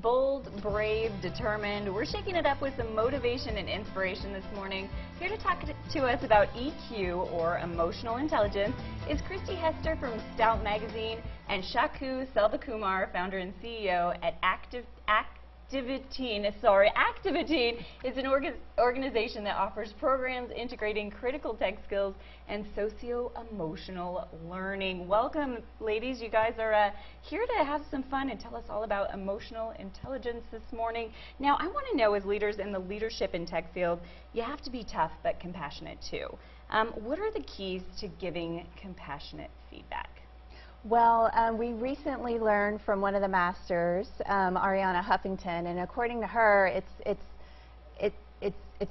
Bold, brave, determined. We're shaking it up with some motivation and inspiration this morning. Here to talk to us about EQ, or emotional intelligence, is Christi Hester from Stout Magazine and Shaku Sell Va Kumar, founder and CEO at ActivaTeen. ActivaTeen is an organization that offers programs integrating critical tech skills and socio-emotional learning. Welcome, ladies. You guys are here to have some fun and tell us all about emotional intelligence this morning. Now, I want to know, as leaders in the leadership and tech field, you have to be tough but compassionate too. What are the keys to giving compassionate feedback? Well, we recently learned from one of the masters, Ariana Huffington, and according to her, it's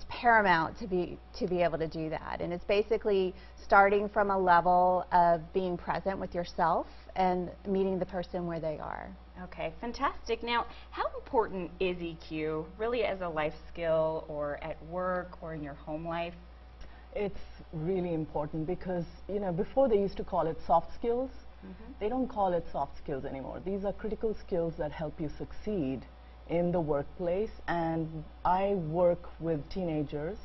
paramount to be able to do that. And it's basically starting from a level of being present with yourself and meeting the person where they are. Okay, fantastic. Now, how important is EQ really as a life skill, or at work, or in your home life? It's really important because, you know, before they used to call it soft skills. They don't call it soft skills anymore. These are critical skills that help you succeed in the workplace. And I work with teenagers,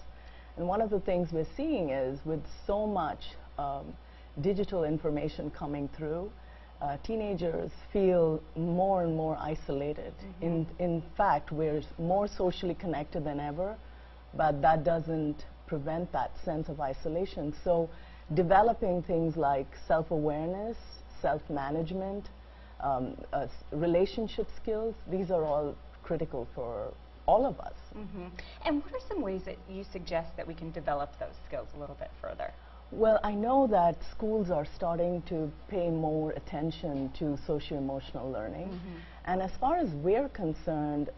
and one of the things we're seeing is, with so much digital information coming through, teenagers feel more and more isolated. In fact, we're more socially connected than ever, but that doesn't prevent that sense of isolation. So developing things like self-awareness, self-management, relationship skills, these are all critical for all of us. And what are some ways that you suggest that we can develop those skills a little bit further? Well, I know that schools are starting to pay more attention to socio-emotional learning. And as far as we're concerned,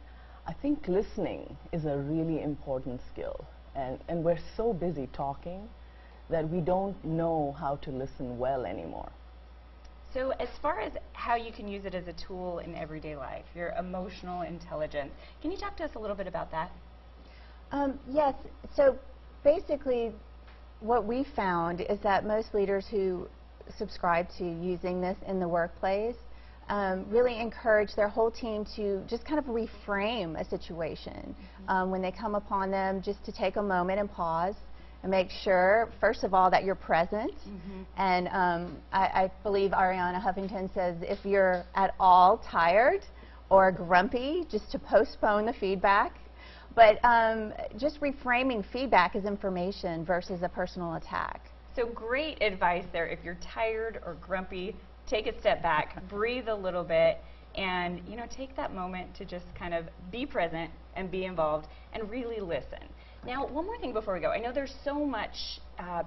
I think listening is a really important skill. And we're so busy talking that we don't know how to listen well anymore. So as far as how you can use it as a tool in everyday life, your emotional intelligence, can you talk to us a little bit about that? Yes. So basically, what we found is that most leaders who subscribe to using this in the workplace really encourage their whole team to just kind of reframe a situation. When they come upon them, just to take a moment and pause and make sure, first of all, that you're present. And I believe Ariana Huffington says if you're at all tired or grumpy, just to postpone the feedback. But just reframing feedback as information versus a personal attack. So great advice there. If you're tired or grumpy, take a step back, breathe a little bit, and take that moment to just kind of be present and be involved and really listen. Now, one more thing before we go. I know there's so much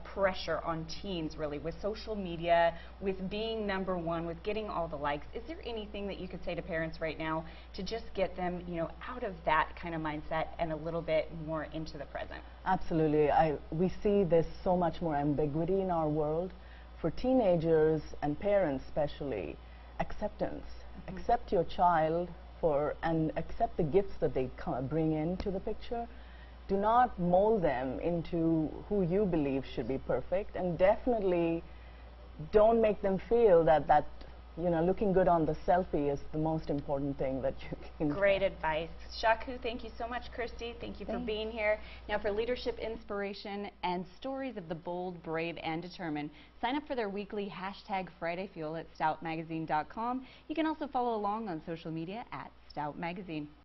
pressure on teens, really, with social media, with being #1, with getting all the likes. Is there anything that you could say to parents right now to just get them, out of that kind of mindset and a little bit more into the present? Absolutely. We see there's so much more ambiguity in our world. For teenagers and parents especially, acceptance. Accept your child and accept the gifts that they bring into the picture. Do not mold them into who you believe should be perfect, and definitely don't make them feel that looking good on the selfie is the most important thing that you can do. Great advice. Shaku, thank you so much. Christi, thank you for being here. Now, for leadership inspiration and stories of the bold, brave, and determined, sign up for their weekly #FridayFuel at stoutmagazine.com. You can also follow along on social media at Stout Magazine.